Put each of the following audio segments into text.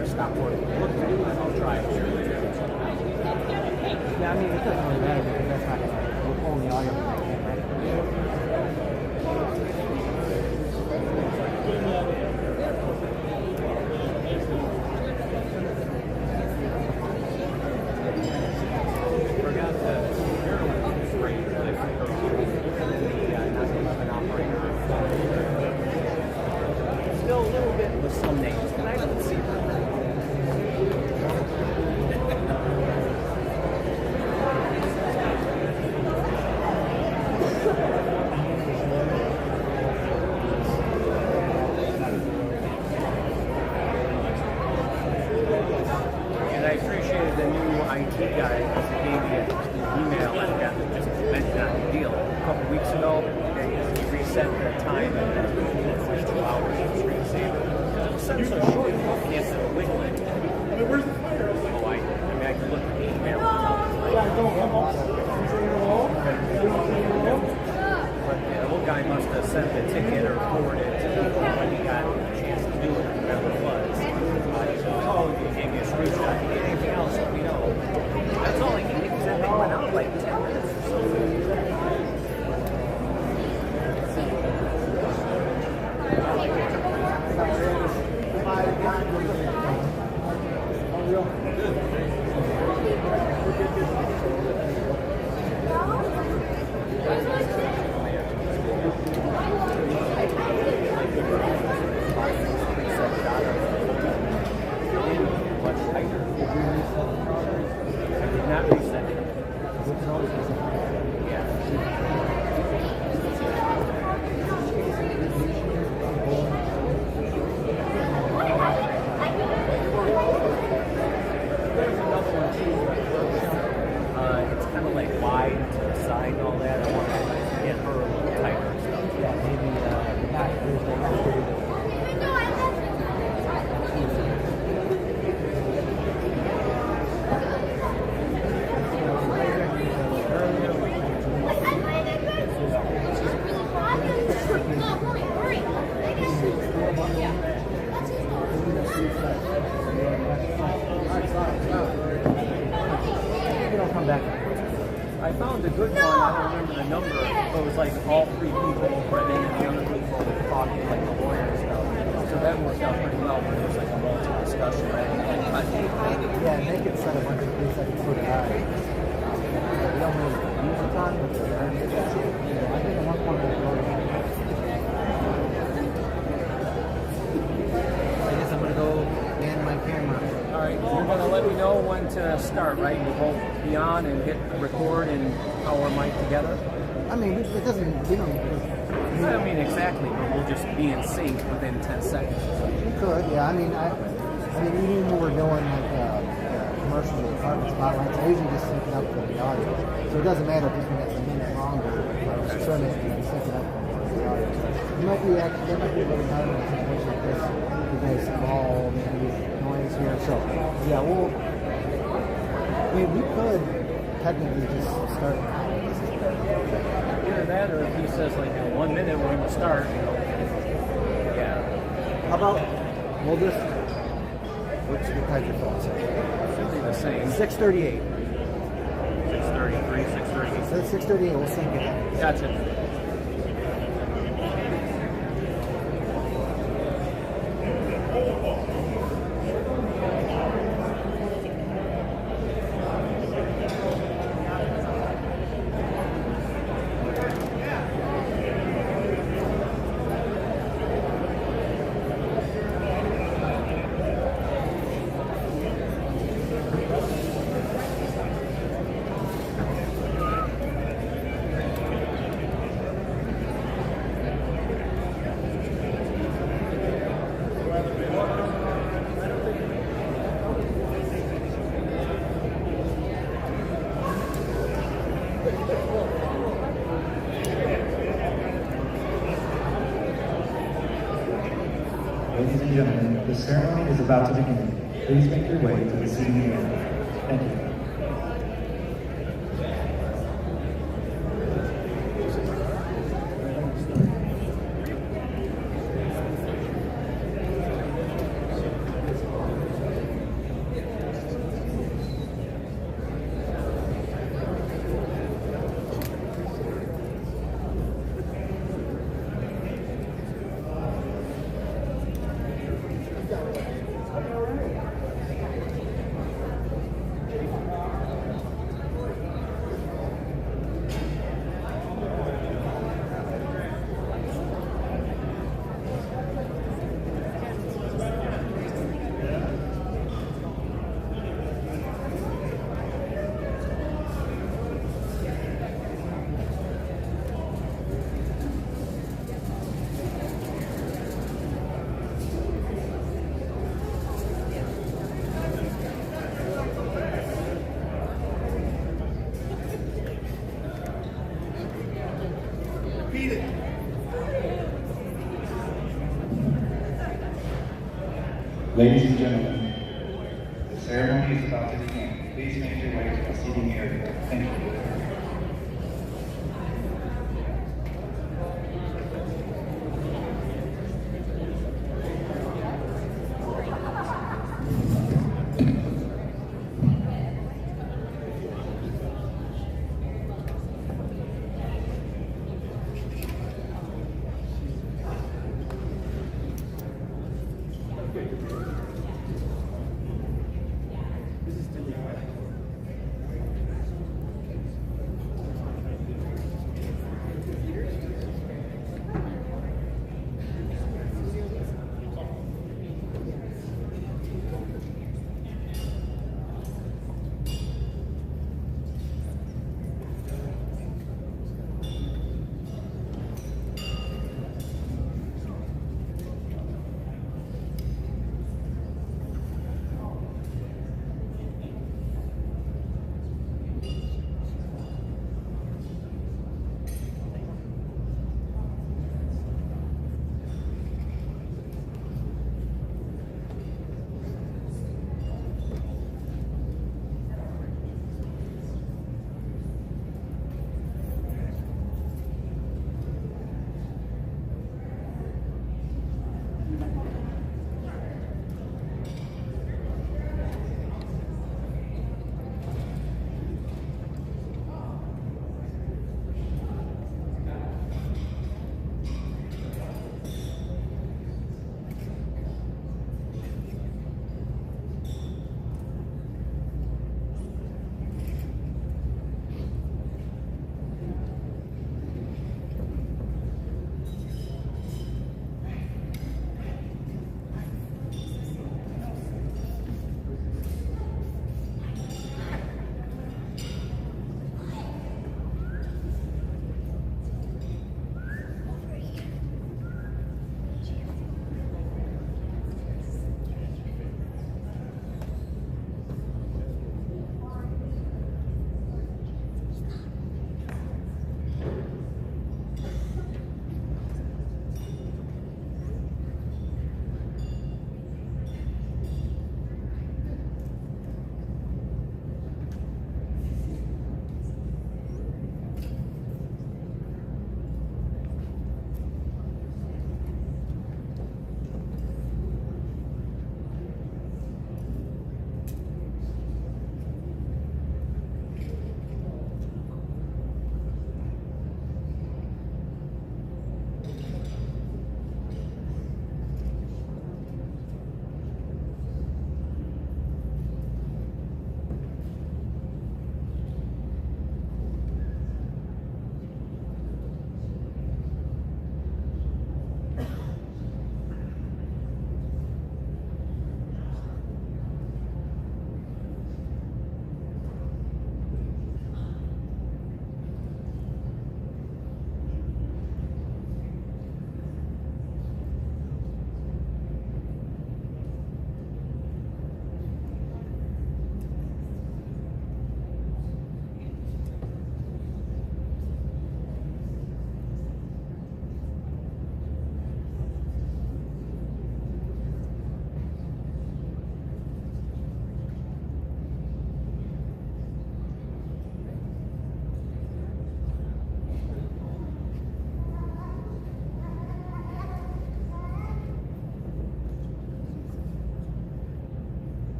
or stop work and look at it, and I'll try it. Yeah, I mean, it doesn't really matter because that's not going to pull the audio from that camera. Forgot the rate really for the 9/11 operator. Still a little bit with some names, and I don't see them. And I appreciated the new IT guy because he gave me an email and got just mentioned on the deal a couple weeks ago. And he reset the time and then pushed 2 hours to screensaver. It was such a short, you can't wiggle it. Oh, I mean, I can look at the email and tell but the old guy must have sent the ticket or forwarded it to me when he got a chance to do it, whatever it was. Oh, he gave me a screenshot. If you need anything else, let me know. That's all I needed because that thing went out like 10 minutes or so. Not reset it. It's kind of like wide to the side and all that. I want to get her a little tighter and stuff. Yeah, maybe not Thursday. Come back. I found a good one. I don't remember the number. But it was like all 3 people, but then the other people were talking like the lawyer and stuff. So that worked out pretty well. But it was like a multi-discussion. Yeah, and they could set a bunch of preset sort of high. We don't really use a ton, but I think at one point I guess I'm going to go man my camera. All right, you're going to let me know when to start, right? We'll both be on and hit record and power mic together. I mean, it doesn't, we don't. I don't mean exactly, but we'll just be in sync within 10 seconds. We could, yeah. I mean, even when we're doing like commercial apartment spotlights, I usually just sync it up for the audio. So it doesn't matter if this one gets a minute longer, or trim it and then sync it up for the audio. It might be actually, that might be a little better in a situation like this. You guys all maybe noise here. So, yeah, I mean, we could technically just start. Either that, or if he says like 1 minute when we start, yeah. How about, we'll just, what time's your phone say? Should be the same. 6:38. 6:33, 6:38. So 6:38, we'll sync it. Gotcha. Ladies and gentlemen, the ceremony is about to begin. Please make your way to the seating area. Thank you. Ladies and gentlemen, the ceremony is about to begin. Please make your way to the seating area. Thank you. This is Tinley.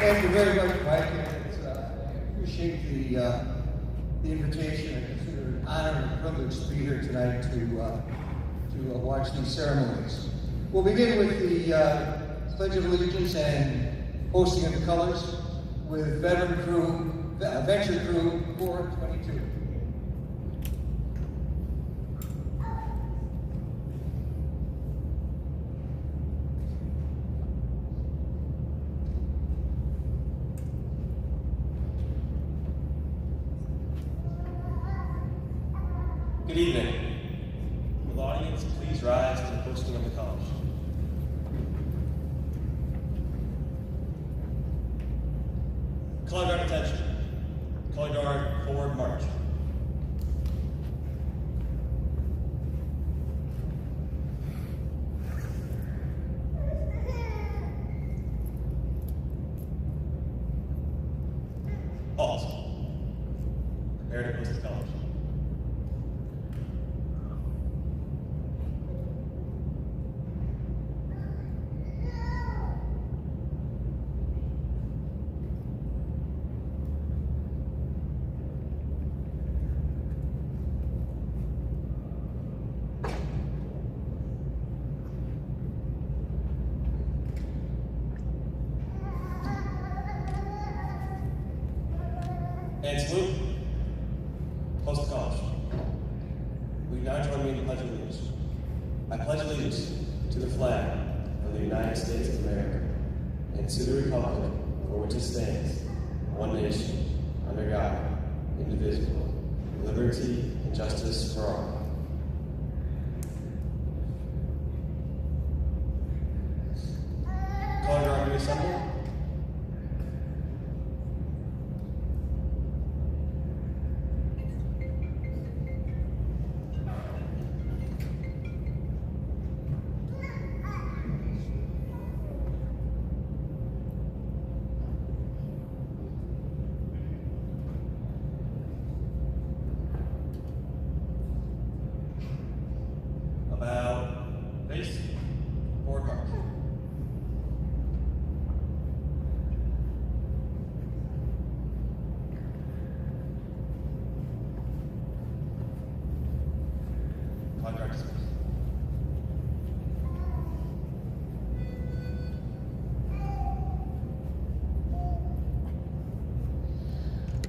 Thank you very much, Mike. I appreciate the invitation. I consider it an honor and a privilege to be here tonight to watch these ceremonies. We'll begin with the Pledge of Allegiance and posting of the colors with Venture Crew 422. Good evening. Will the audience please rise to the posting of the colors? Color guard attention. Color guard forward march. Halt. Prepare to post the colors. And salute. Post the colors. Will you now join me in the Pledge of Allegiance? I pledge allegiance to the flag of the United States of America and to the republic for which it stands, one nation, under God, indivisible, with liberty and justice for all. Color guard reassemble. About face, forward march. Contract dismissed.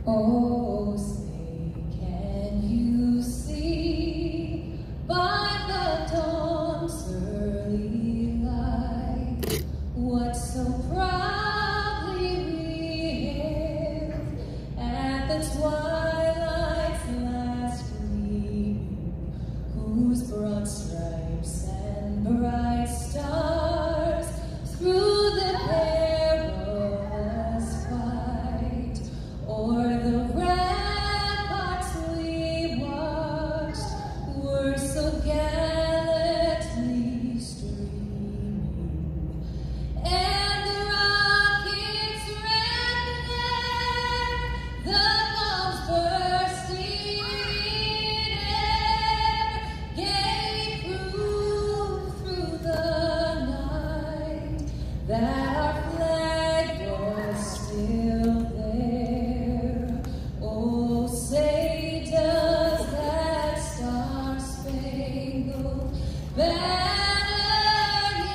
Oh, say, can you see by the dawn's early light what so proudly we hailed at the twilight's last gleaming, whose broad stripes and bright stars through the perilous fight o'er the ramparts we watched were so gallantly streaming, and the rockets ran there, the bombs bursting in air, gave proof through the night that our flag was still there. Oh, say does that star-spangled banner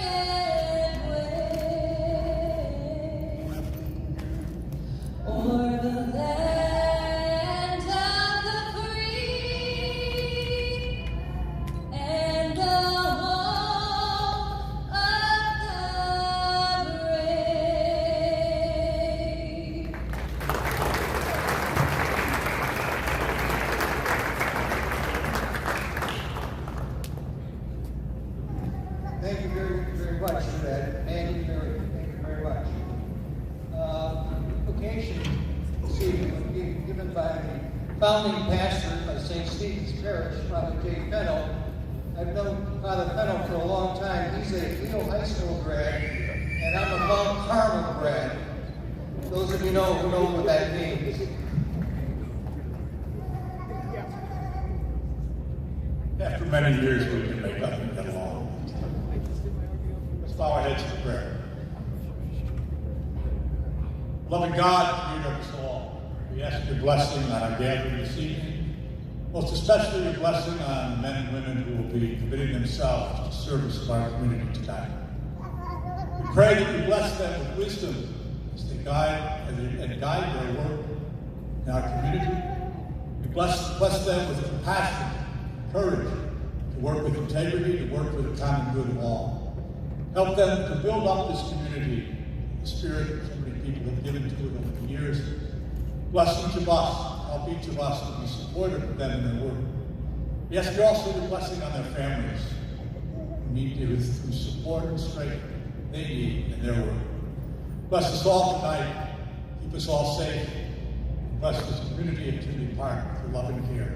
yet wave o'er the land of the free and the home of the brave? Thank you very, very much for that, Andy. Thank you very much. Invocation this evening will be given by the founding pastor of St. Stephen's Parish, Father Jay Fennell. I've known Father Fennell for a long time. He's a Leo High School grad, and I'm a Mount Carmel grad. Those of you who know what that means. After many years, we can make up and get along. Let's bow our heads for prayer. Beloved God, creator of us all, we ask your blessing on our gathering this evening, most especially your blessing on men and women who will be committing themselves to service of our community tonight. We pray that you bless them with wisdom as they guide their work in our community. We bless them with compassion, courage, to work with integrity, to work for the common good of all. Help them to build up this community, the spirit that so many people have given to it over the years. Bless each of us, help each of us to be supportive of them in their work. We ask you also your blessing on their families, who need you through support and strength they need in their work. Bless us all tonight, keep us all safe, and bless this community of Tinley Park with your love and care.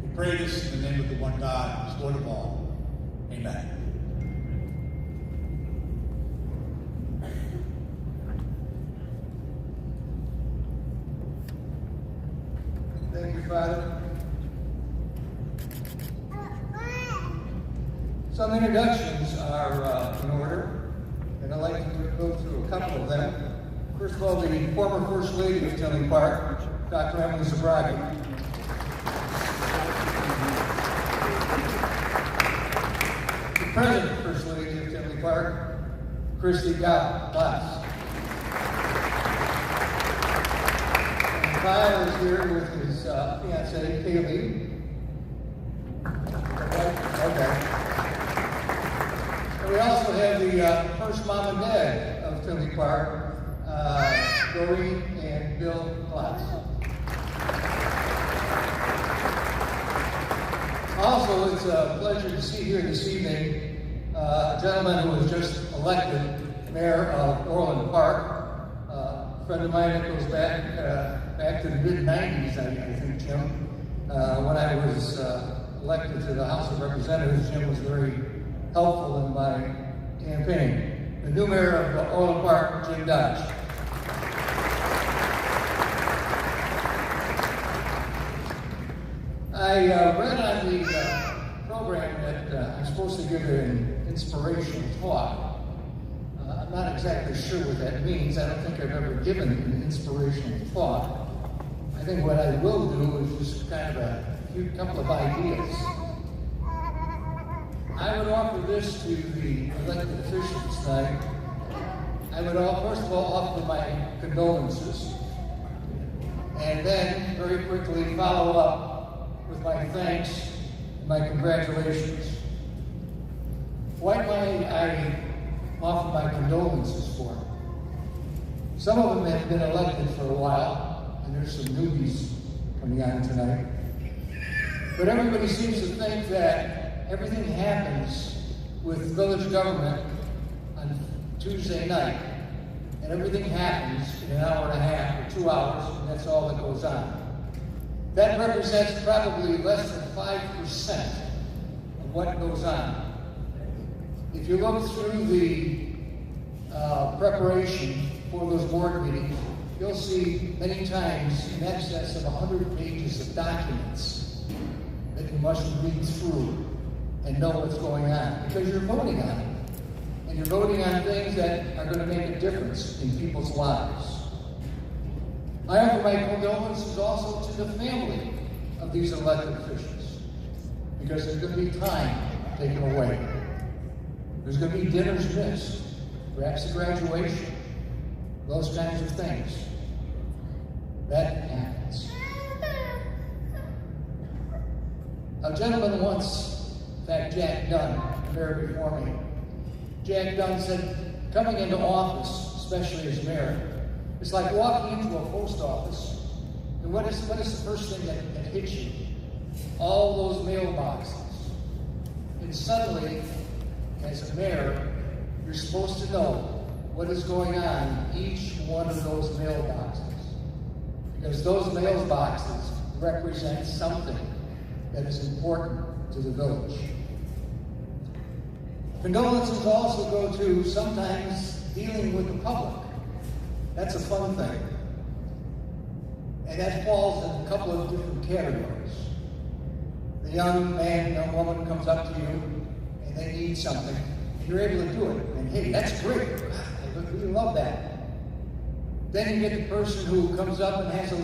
We pray this in the name of the one God, who is Lord of all. Amen. Thank you, Father. Some introductions are in order, and I'd like to go through a couple of them. First of all, the former First Lady of Tinley Park, Dr. Emily Zabragi. The present First Lady of Tinley Park, Christy Glass. And Kyle is here with his fiancée, Kaylee. Okay. And we also have the first mom and dad of Tinley Park, Doreen and Bill Glass. Also, it's a pleasure to see here this evening a gentleman who was just elected mayor of Orland Park. A friend of mine that goes back to the mid-90s, I think, Jim. When I was elected to the House of Representatives, Jim was very helpful in my campaign. The new mayor of Orland Park, Jim Dodge. I read on the program that I'm supposed to give an inspirational talk. I'm not exactly sure what that means. I don't think I've ever given an inspirational talk. I think what I will do is just kind of a couple of ideas. I would offer this to the elected officials tonight. I would, first of all, offer my condolences, and then very quickly follow up with my thanks and my congratulations. Why might I offer my condolences for? Some of them have been elected for a while, and there's some newbies coming on tonight. But everybody seems to think that everything happens with village government on Tuesday night, and everything happens in an hour and a half or 2 hours, and that's all that goes on. That represents probably less than 5% of what goes on. If you look through the preparation for those board meetings, you'll see many times in excess of 100 pages of documents that you must read through and know what's going on, because you're voting on it. And you're voting on things that are going to make a difference in people's lives. I offer my condolences also to the family of these elected officials, because there's going to be time taken away. There's going to be dinners missed, perhaps a graduation, those kinds of things. That happens. A gentleman once, in fact, Jack Dunn, the mayor before me, Jack Dunn said, coming into office, especially as mayor, it's like walking into a post office, and what is the first thing that hits you? All those mailboxes. And suddenly, as a mayor, you're supposed to know what is going on in each one of those mailboxes. Because those mailboxes represent something that is important to the village. Condolences also go to sometimes dealing with the public. That's a fun thing. And that falls in a couple of different categories. The young man, young woman comes up to you and they need something, and you're able to do it. And hey, that's great. We love that. Then you get the person who comes up and has a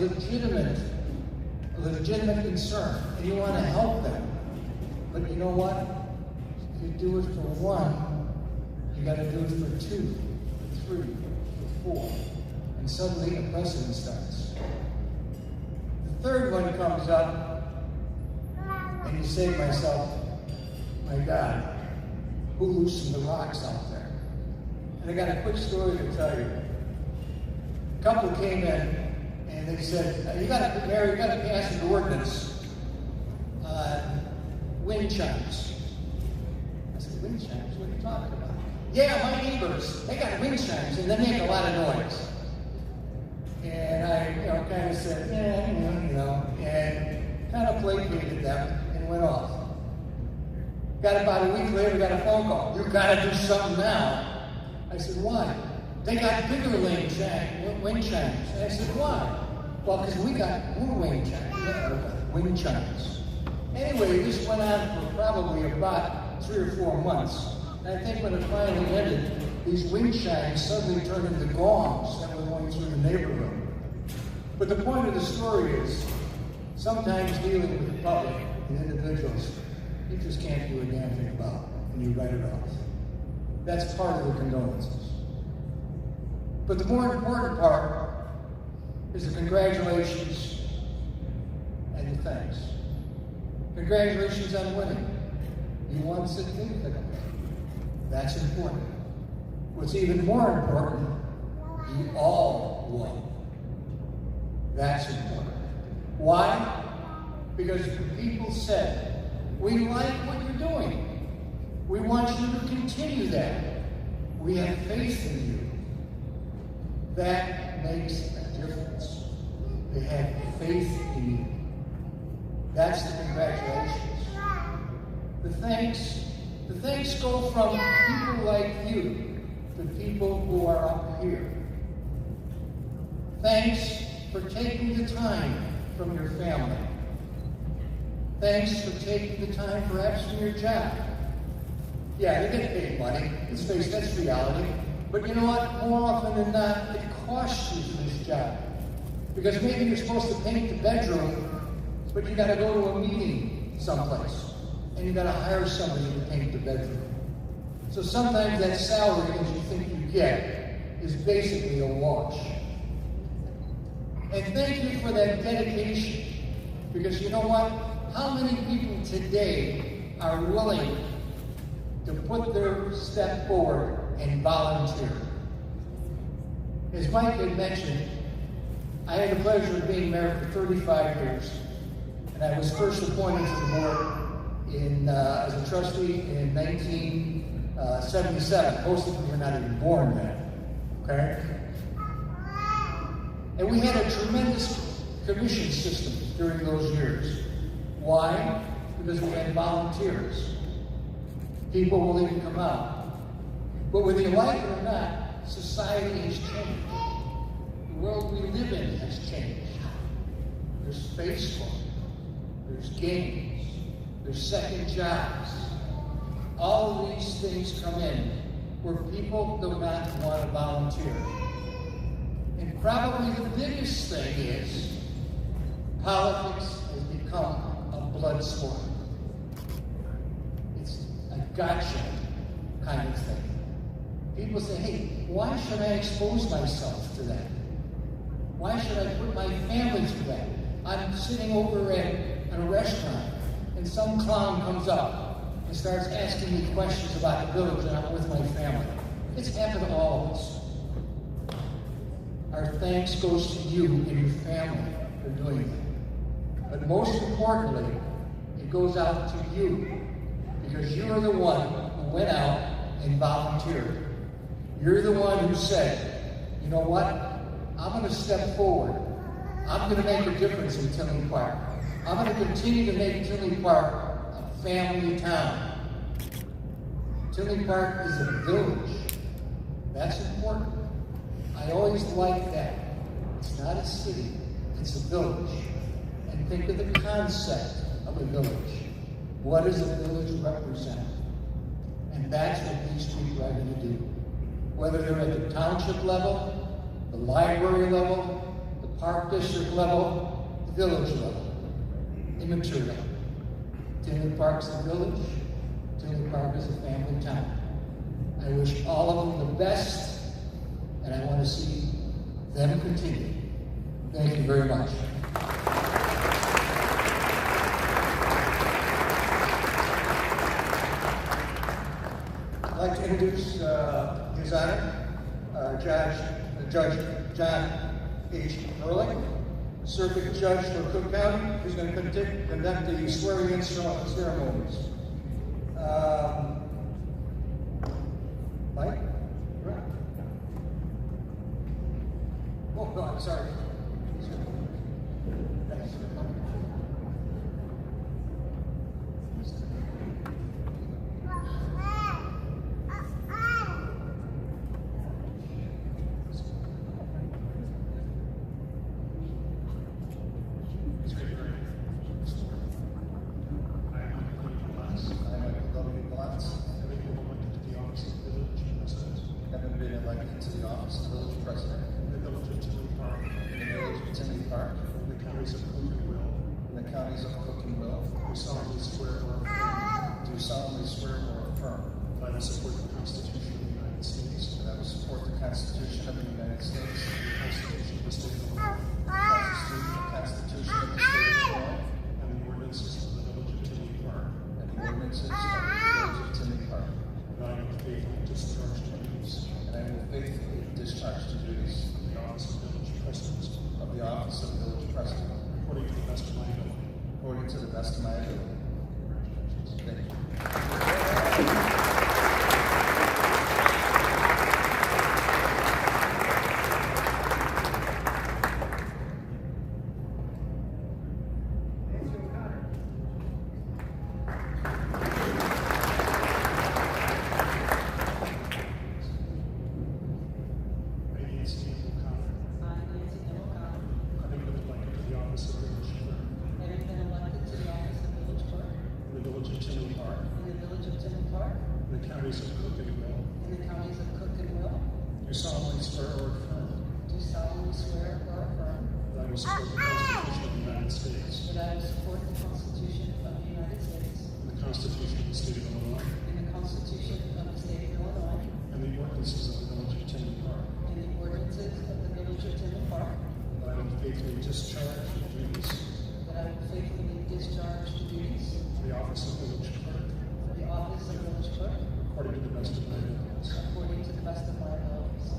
legitimate concern, and you want to help them. But you know what? If you do it for one, you got to do it for two, for three, for four, and suddenly a precedent starts. The third one comes up, and you say to myself, my God, who loosened the rocks out there? And I got a quick story to tell you. A couple came in, and they said, you got to pass an ordinance on wind chimes. I said, wind chimes? What are you talking about? Yeah, my neighbors, they got wind chimes, and they make a lot of noise. And I, kind of said, yeah, and kind of placated them and went off. Got about a week later, got a phone call. You got to do something now. I said, why? They got bigger wind chimes. And I said, why? Well, because we got more wind chimes. Anyway, this went on for probably about 3 or 4 months. And I think when it finally ended, these wind chimes suddenly turned into gongs that were going through the neighborhood. But the point of the story is, sometimes dealing with the public and individuals, you just can't do a damn thing about, and you write it off. That's part of the condolences. But the more important part is the congratulations and the thanks. Congratulations on winning. You won significantly. That's important. What's even more important, you all won. That's important. Why? Because the people said, we like what you're doing. We want you to continue that. We have faith in you. That makes a difference. They have faith in you. That's the congratulations. The thanks go from people like you to people who are up here. Thanks for taking the time from your family. Thanks for taking the time perhaps from your job. Yeah, they get paid money. Let's face it, that's reality. But you know what? More often than not, it costs you to this job. Because maybe you're supposed to paint the bedroom, but you got to go to a meeting someplace. And you got to hire somebody to paint the bedroom. So sometimes that salary that you think you get is basically a wash. And thank you for that dedication. Because you know what? How many people today are willing to put their step forward and volunteer? As Mike had mentioned, I had the pleasure of being mayor for 35 years. And I was first appointed to the board as a trustee in 1977. Most of them were not even born then. Okay? And we had a tremendous commission system during those years. Why? Because we had volunteers. People willing to come out. But whether you like it or not, society has changed. The world we live in has changed. There's Facebook. There's games. There's second jobs. All of these things come in where people do not want to volunteer. And probably the biggest thing is politics has become a blood sport. It's a gotcha kind of thing. People say, hey, why should I expose myself to that? Why should I put my family through that? I'm sitting over at a restaurant and some clown comes up and starts asking me questions about the village and I'm with my family. It's happened to all of us. Our thanks goes to you and your family for doing that. But most importantly, it goes out to you because you are the one who went out and volunteered. You're the one who said, you know what? I'm going to step forward. I'm going to make a difference in Tinley Park. I'm going to continue to make Tinley Park a family town. Tinley Park is a village. That's important. I always like that. It's not a city, it's a village. And think of the concept of a village. What does a village represent? And that's what these people are going to do. Whether they're at the township level, the library level, the park district level, the village level, immaterial. Tinley Park's a village. Tinley Park is a family town. I wish all of them the best, and I want to see them continue. Thank you very much. I'd like to introduce His Honor, Judge John H. Early, Circuit Judge for Cook County, who's going to conduct the swearing-in ceremonies. Mike? You're up. Oh, no, I'm sorry. Thanks. Having been elected to the office of village president in the village of Tinley Park, in the village of Tinley Park, in the counties of Cook and Will, in the counties of Cook and Will, do solemnly swear or affirm do solemnly swear or affirm that I will support the Constitution of the United States, that I will support the Constitution of the United States, the Constitution of the State of Illinois, the Constitution of the State of Illinois, and the ordinances of the village of Tinley Park, and the ordinances of the village of Tinley Park, and I will faithfully discharge the duties and I will faithfully discharge the duties of the office of village president of the office of village president according to the best of my ability. according to the best of my ability. Congratulations. Thank you. Having been elected to the office of village clerk in the village of Tinley Park, in the counties of Cook and Will, do solemnly swear or affirm that I will support the Constitution of the United States, That I will support the Constitution of the United States and the Constitution of the State of Illinois, and the Constitution of the State of Illinois and the ordinances of the village of Tinley Park, and the ordinances of the village of Tinley Park, that I will faithfully discharge the duties that I will faithfully discharge the duties of the office of village clerk for the office of village clerk according to the best of my abilities. according to the best of my abilities.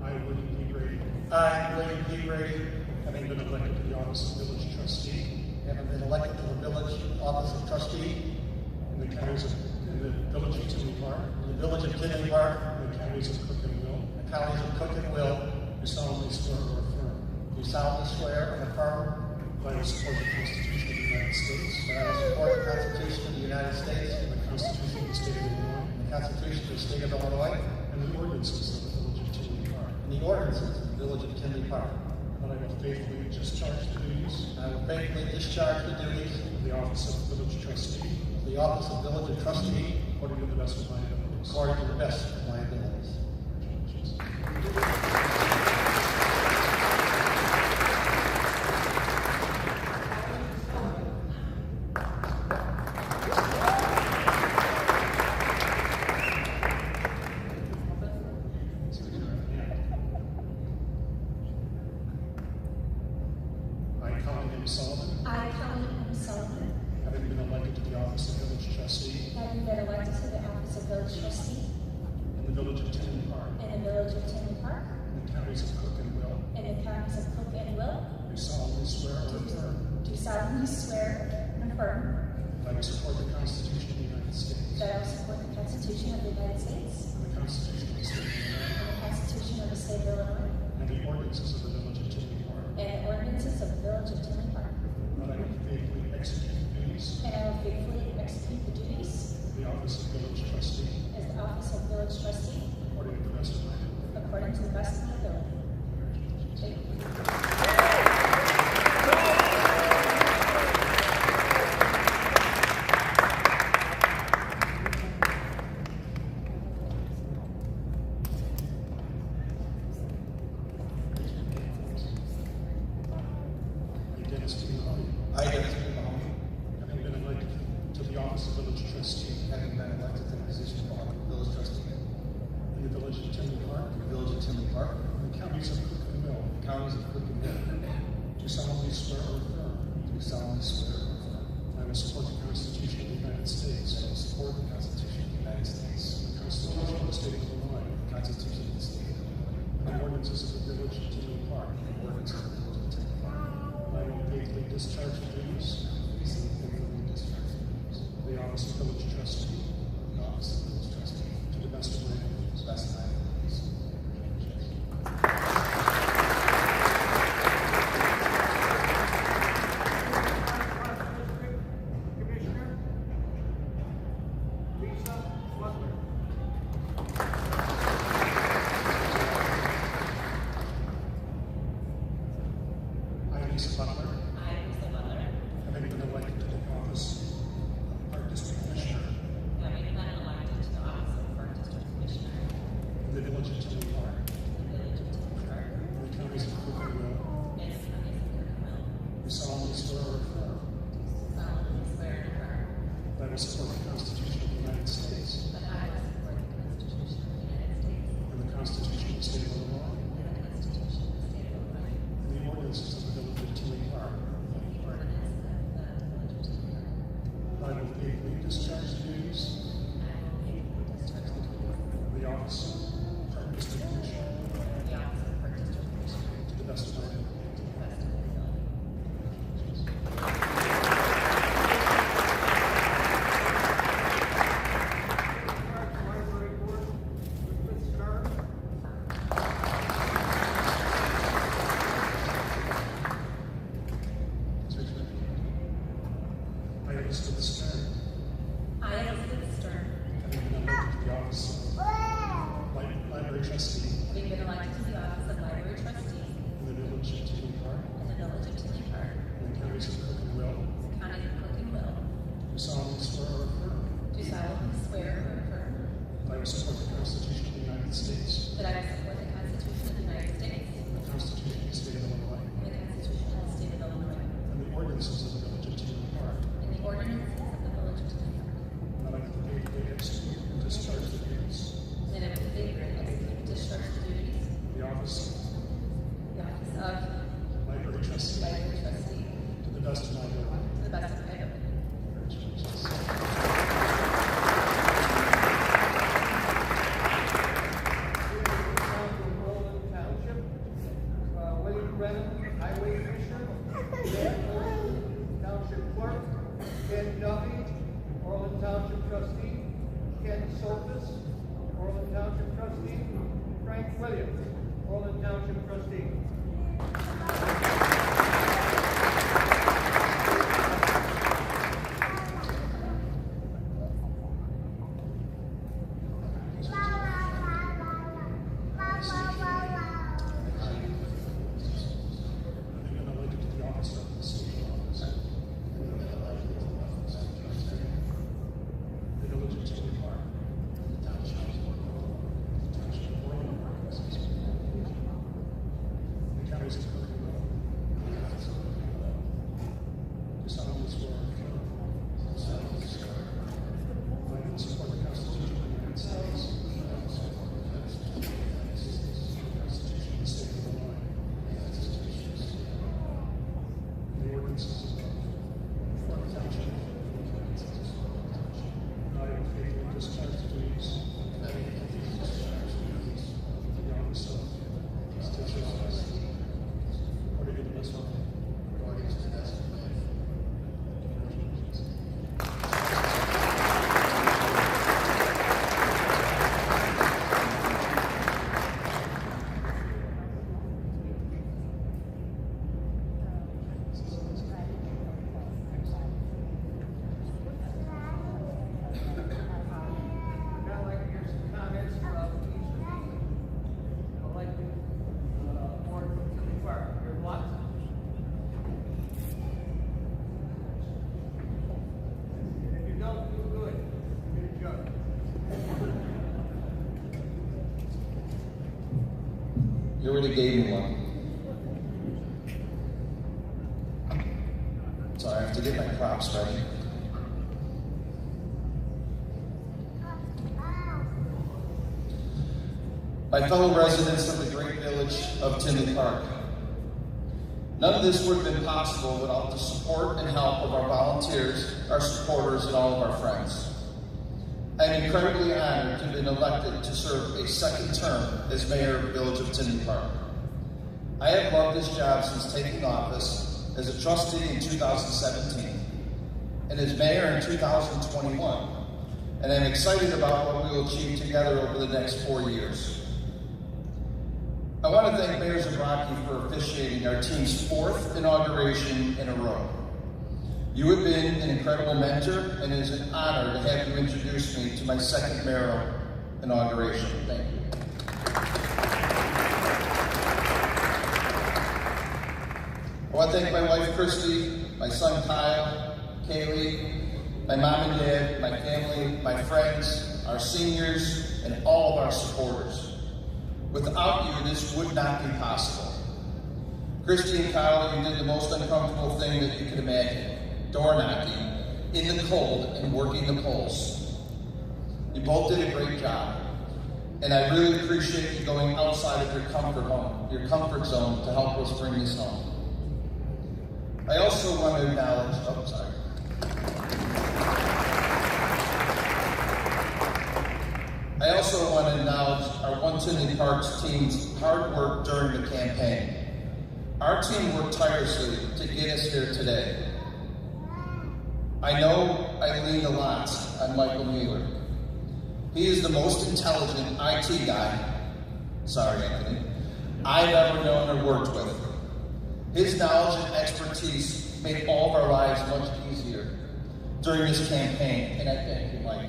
I, William P. Brady, I, William P. Brady, having been elected to the office of village trustee having been elected to the village office of trustee in the village of Tinley Park, in the village of Tinley Park, in the counties of Cook and Will, the counties of Cook and Will, do solemnly swear or affirm do solemnly swear and affirm that I will support the Constitution of the United States that I will support the Constitution of the United States and the Constitution of the State of Illinois and the Constitution of the State of Illinois and the ordinances of the village of Tinley Park, and the ordinances of the village of Tinley Park. that I will faithfully discharge the duties I will faithfully discharge the duties of the office of village trustee of the office of village of trustee according to the best of my abilities. according to the best of my abilities. Congratulations. I, Colin M. Sullivan, I, Colleen M. Sullivan, having been elected to the office of village trustee having been elected to the office of village trustee in the village of Tinley Park, in the village of Tinley Park, in the counties of Cook and Will, in the counties of Cook and Will, do solemnly swear or affirm do solemnly swear and affirm that I will support the Constitution of the United States that I will support the Constitution of the United States and the Constitution of the State of Illinois and the Constitution of the State of Illinois and the ordinances of the village of Tinley Park, and the ordinances of the village of Tinley Park, that I will faithfully execute the duties and I will faithfully execute the duties of the office of village trustee as the office of village trustee according to the best of my the best of my ability. Thank you. I, Dennis Mahoney, having been elected to the office of village trustee, Having been elected to the position of village trustee in the village of Tinley Park, in the village of Tinley Park, in the counties of Cook and Will, counties of Cook and Will, do solemnly swear or affirm do solemnly swear or affirm I will support the Constitution of the United States, that I will support the Constitution of the United States, the Constitution of the State of Illinois, the Constitution of the State of Illinois, and the ordinances of the village of Tinley Park. and the ordinance of the village of Tinley Park. I will faithfully discharge the duties Faithfully discharge the duties of the office of village trustee of the office of village trustee to the best of my ability. to the best of my abilities. Commissioner Lisa Butler. I, Lisa Butler, I, Lisa Butler, having been elected to the office of Park District Commissioner having been elected to the office of Park District Commissioner in the village of Tinley Park, in the village of Tinley Park, in the counties of Cook and Will, and the counties of Cook and Will, do solemnly swear or affirm solemnly swear and affirm that I will support the Constitution of the United States that I will support the Constitution of the United States and the Constitution of the State of Illinois and the Constitution of the State of Illinois and the ordinances of the village of Tinley Park. and the ordinance of the village of Tinley Park. I will faithfully discharge the duties I will faithfully discharge the duties of the office of Park District Commissioner of the office of Park District Commissioner to the best of my ability. to the best of my ability. Park Library Board, Ms. Stern. I, Elizabeth Stern, I, Elizabeth Stern, having been elected to the office of library trustee having been elected to the office of library trustee in the village of Tinley Park, in the village of Tinley Park, in the counties of Cook and Will, county of Cook and Will, do solemnly swear or affirm do solemnly swear or affirm that I will support the Constitution of the United States, that I will support the Constitution of the United States the Constitution of the State of Illinois, and the Constitution of the State of Illinois, and the ordinances of the village of Tinley Park, and the ordinances of the village of Tinley Park, and that I will faithfully execute and discharge the duties and that I will faithfully execute and discharge the duties of the office of the office of of library trustee library trustee to the best of my ability. to the best of my ability. Congratulations. Township, William Brennan, Highway Commissioner, Dan Olson, Township Clerk, Ken Duffy, Orland Township Trustee, Ken Soltis, Orland Township Trustee, Frank Williams, Orland Township Trustee. Having been elected to the office of the state office, the village of Tinley Park, the township of Orland Park, the counties of Cook You already gave me one. Sorry, I have to get my props ready. My fellow residents of the great village of Tinley Park, none of this would have been possible without the support and help of our volunteers, our supporters, and all of our friends. I am incredibly honored to have been elected to serve a second term as mayor of the village of Tinley Park. I have loved this job since taking office as a trustee in 2017 and as mayor in 2021, and I'm excited about what we will achieve together over the next 4 years. I want to thank Mayor Zabrocki for officiating our team's 4th inauguration in a row. You have been an incredible mentor, and it is an honor to have you introduce me to my second mayoral inauguration. Thank you. I want to thank my wife, Christy, my son, Kyle, Kaylee, my mom and dad, my family, my friends, our seniors, and all of our supporters. Without you, this would not be possible. Christy and Kyle, you did the most uncomfortable thing that you could imagine. Door knocking, in the cold, and working the polls. You both did a great job. And I really appreciate you going outside of your comfort zone to help us bring this home. I also want to acknowledge, I also want to acknowledge our One Tinley Parks team's hard work during the campaign. Our team worked tirelessly to get us here today. I know I leaned a lot on Michael Mueller. He is the most intelligent IT guy, sorry Anthony, I've ever known or worked with. His knowledge and expertise made all of our lives much easier during this campaign, and I thank you, Mike.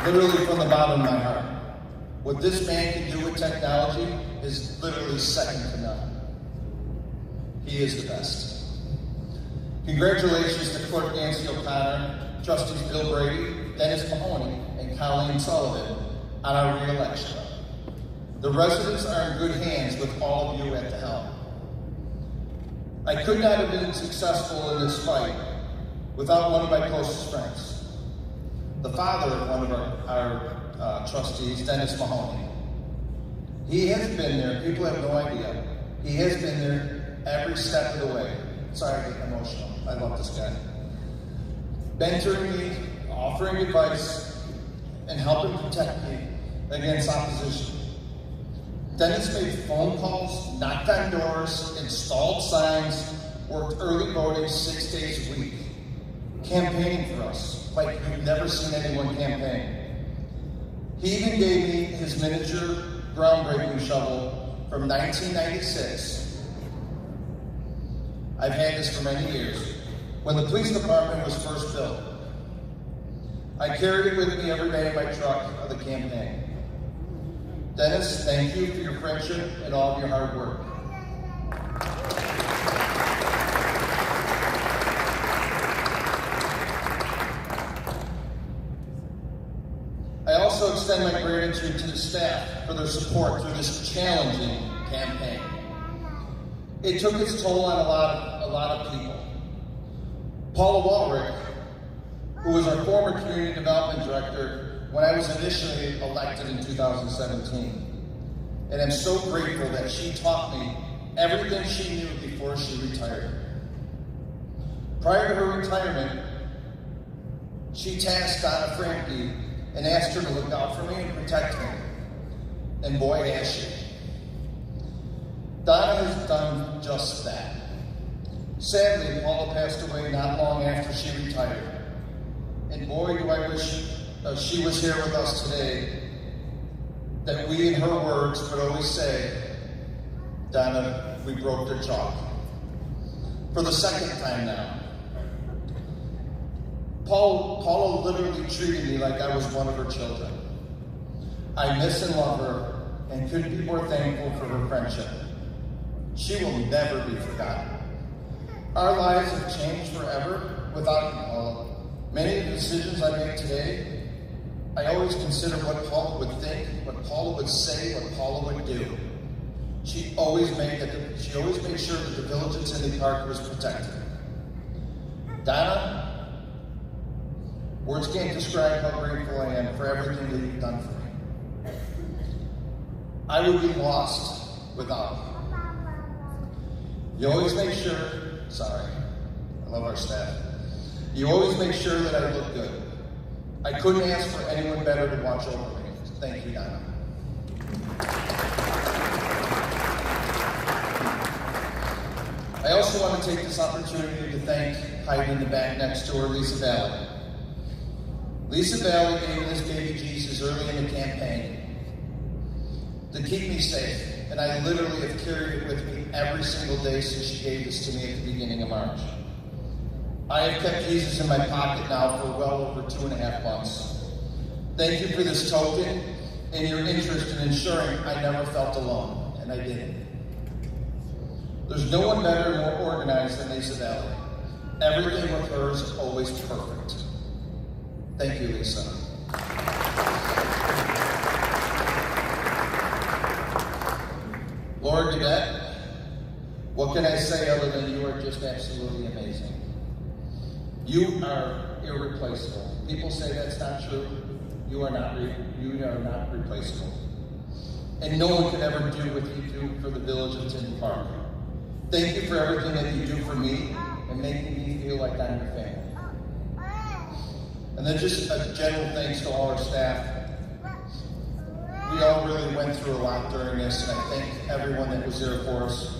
Literally from the bottom of my heart. What this man can do with technology is literally second to none. He is the best. Congratulations to Clerk Nancy O'Connor, Trustees Bill Brady, Dennis Mahoney, and Colleen Sullivan on our re-election. The residents are in good hands with all of you at the helm. I could not have been successful in this fight without one of my closest friends, the father of one of our trustees, Dennis Mahoney. He has been there, people have no idea. He has been there every step of the way. Sorry to get emotional, I love this guy. Mentoring me, offering advice, and helping protect me against opposition. Dennis made phone calls, knocked on doors, installed signs, worked early voting 6 days a week, campaigning for us like you've never seen anyone campaign. He even gave me his miniature groundbreaking shovel from 1996. I've had this for many years, when the police department was first built. I carried it with me every day in my truck of the campaign. Dennis, thank you for your friendship and all of your hard work. I also extend my gratitude to the staff for their support through this challenging campaign. It took its toll on a lot of people. Paula Walrick, who was our former community development director when I was initially elected in 2017. And I'm so grateful that she taught me everything she knew before she retired. Prior to her retirement, she tasked Donna Franke and asked her to look out for me and protect me. And boy, has she. Donna has done just that. Sadly, Paula passed away not long after she retired. And boy, do I wish she was here with us today, that we, in her words, would always say, Donna, we broke their chalk. For the second time now. Paula literally treated me like I was one of her children. I miss and love her, and couldn't be more thankful for her friendship. She will never be forgotten. Our lives have changed forever without you, Paula. Many of the decisions I make today, I always considered what Paula would think, what Paula would say, what Paula would do. She always made sure that the village of Tinley Park was protected. Donna, words can't describe how grateful I am for everything that you've done for me. I would be lost without you. You always make sure, sorry, I love our staff. You always make sure that I look good. I couldn't ask for anyone better to watch over me. Thank you, Donna. I also want to take this opportunity to thank, hiding in the back next to her, Lisa Valley. Lisa Valley gave me this baby Jesus early in the campaign to keep me safe, and I literally have carried it with me every single day since she gave this to me at the beginning of March. I have kept Jesus in my pocket now for well over 2.5 months. Thank you for this token and your interest in ensuring I never felt alone, and I didn't. There's no one better and more organized than Lisa Valley. Everything with her is always perfect. Thank you, Lisa. Lord Yvette, what can I say other than you are just absolutely amazing? You are irreplaceable. People say that's not true. You are not replaceable. And no one could ever do what you do for the village of Tinley Park. Thank you for everything that you do for me and making me feel like I'm your family. And then just a general thanks to all our staff. We all really went through a lot during this, and I thank everyone that was there for us.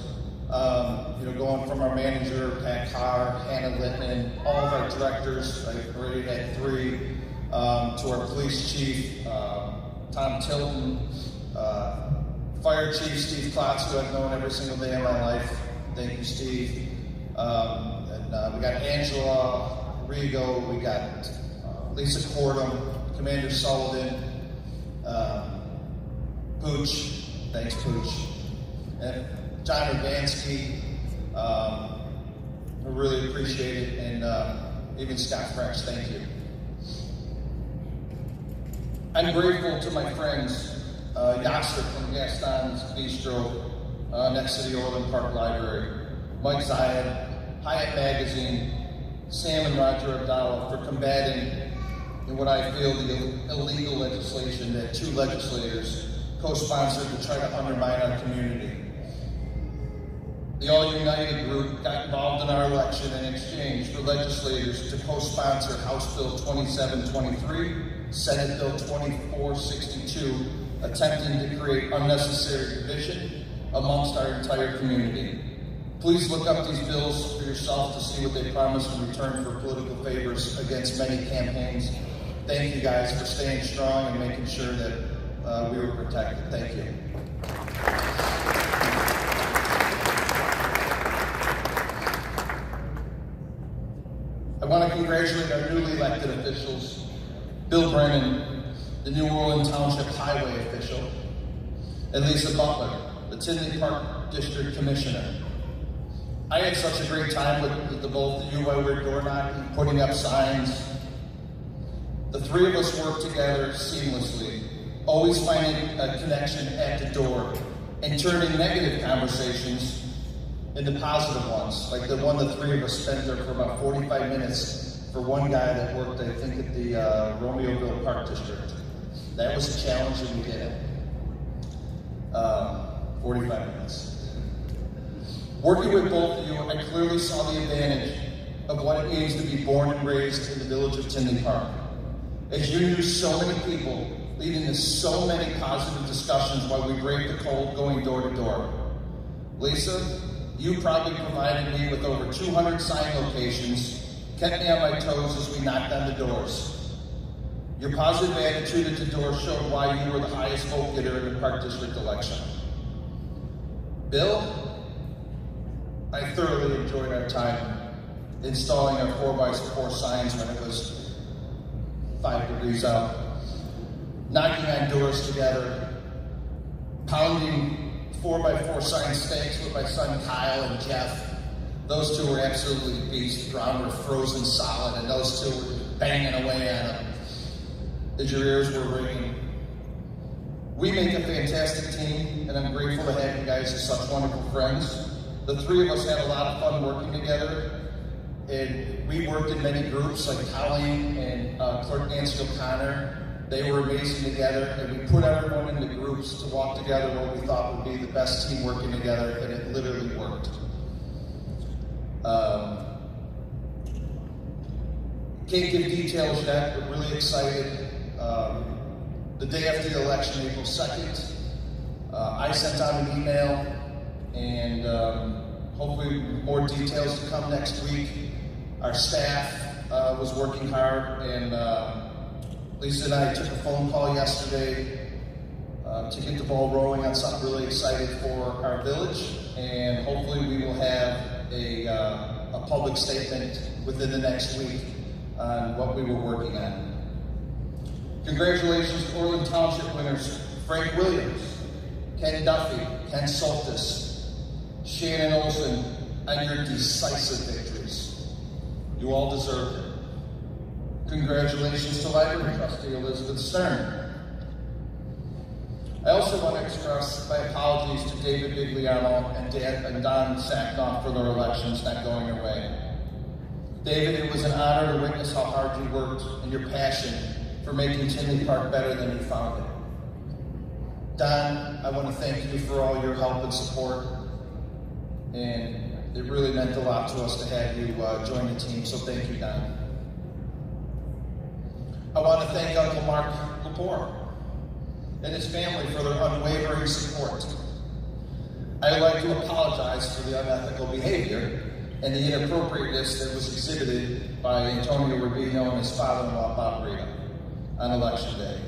Going from our manager, Pat Carr, Hannah Littman, all of our directors, I already had 3, to our police chief, Tom Tilton, fire chief, Steve Klotz, who I've known every single day of my life. Thank you, Steve. And we got Angela Rigo, we got Lisa Cordum, Commander Sullivan, Pooch, thanks Pooch, and John Urbanski, I really appreciate it, and even Scott French, thank you. I'm grateful to my friends, Yasser from Gaston's Bistro, next to the Orland Park Library, Mike Zayed, Hyatt Magazine, Sam and Roger Abdallah for combating in what I feel the illegal legislation that 2 legislators co-sponsored to try to undermine our community. The All United group got involved in our election in exchange for legislators to co-sponsor House Bill 2723, Senate Bill 2462, attempting to create unnecessary division amongst our entire community. Please look up these bills for yourself to see what they promise in return for political favors against many campaigns. Thank you guys for staying strong and making sure that we were protected. Thank you. I want to congratulate our newly elected officials, Bill Brennan, the New Orleans Township Highway official, and Lisa Butler, the Tinley Park District Commissioner. I had such a great time with the both of you while we were door knocking, putting up signs. The 3 of us worked together seamlessly, always finding a connection at the door and turning negative conversations into positive ones, like the one the 3 of us spent there for about 45 minutes for one guy that worked, I think, at the Romeoville Park District. That was a challenge and we did it. 45 minutes. Working with both of you, I clearly saw the advantage of what it means to be born and raised in the village of Tinley Park. As you knew so many people, leading to so many positive discussions while we braved the cold going door to door. Lisa, you probably provided me with over 200 sign locations, kept me on my toes as we knocked on the doors. Your positive attitude at the door showed why you were the highest vote getter in the Park District election. Bill, I thoroughly enjoyed our time installing our 4x4 signs when it was 5 degrees out, knocking on doors together, pounding 4x4 sign stakes with my son Kyle and Jeff. Those 2 were absolutely beasts. The ground were frozen solid, and those 2 were banging away on them. as your ears were ringing. We make a fantastic team, and I'm grateful to have you guys as such wonderful friends. The three of us had a lot of fun working together, and we worked in many groups like Colleen and Clerk Nancy O'Connor. They were amazing together, and we put everyone into groups to walk together what we thought would be the best team working together, and it literally worked. Can't give details yet, but really excited. The day after the election, April 2nd, I sent out an email, and hopefully more details to come next week. Our staff was working hard, and Lisa and I took a phone call yesterday to get the ball rolling on something really exciting for our village, and hopefully we will have a public statement within the next week on what we were working on. Congratulations to Orland Township winners Frank Williams, Ken Duffy, Ken Soltis, Shannon Olson on your decisive victories. You all deserve it. Congratulations to Library Trustee Elizabeth Stern. I also want to express my apologies to David Bigliano and Don Sacknoff for their elections not going your way. David, it was an honor to witness how hard you worked and your passion for making Tinley Park better than you found it. Don, I want to thank you for all your help and support, and it really meant a lot to us to have you join the team, so thank you, Don. I want to thank Uncle Mark Lepore and his family for their unwavering support. I'd like to apologize for the unethical behavior and the inappropriateness that was exhibited by Antonio Rubino and his father-in-law, Bob Rita, on election day.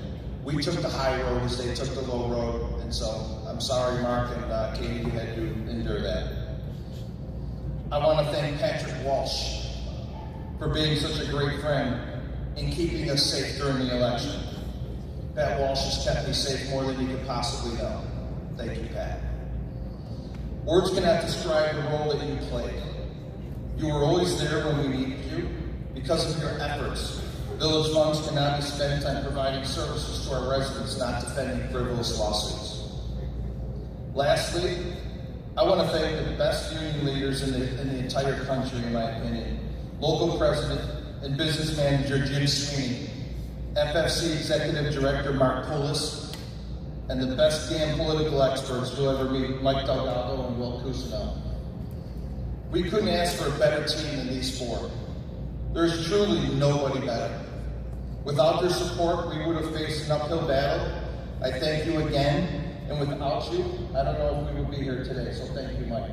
We took the high road as they took the low road, and so I'm sorry, Mark and Katie, you had to endure that. I want to thank Patrick Walsh for being such a great friend in keeping us safe during the election. Pat Walsh has kept me safe more than you could possibly know. Thank you, Pat. Words cannot describe the role that you played. You were always there when we needed you. Because of your efforts, village funds cannot be spent on providing services to our residents, not defending frivolous lawsuits. Lastly, I want to thank the best union leaders in the entire country, in my opinion. Local President and Business Manager Jim Sweeney, FFC Executive Director Mark Poulos, and the best damn political experts you'll ever meet, Mike Delgado and Will Cousineau. We couldn't ask for a better team than these four. There's truly nobody better. Without their support, we would have faced an uphill battle. I thank you again, and without you, I don't know if we would be here today, so thank you, Mike.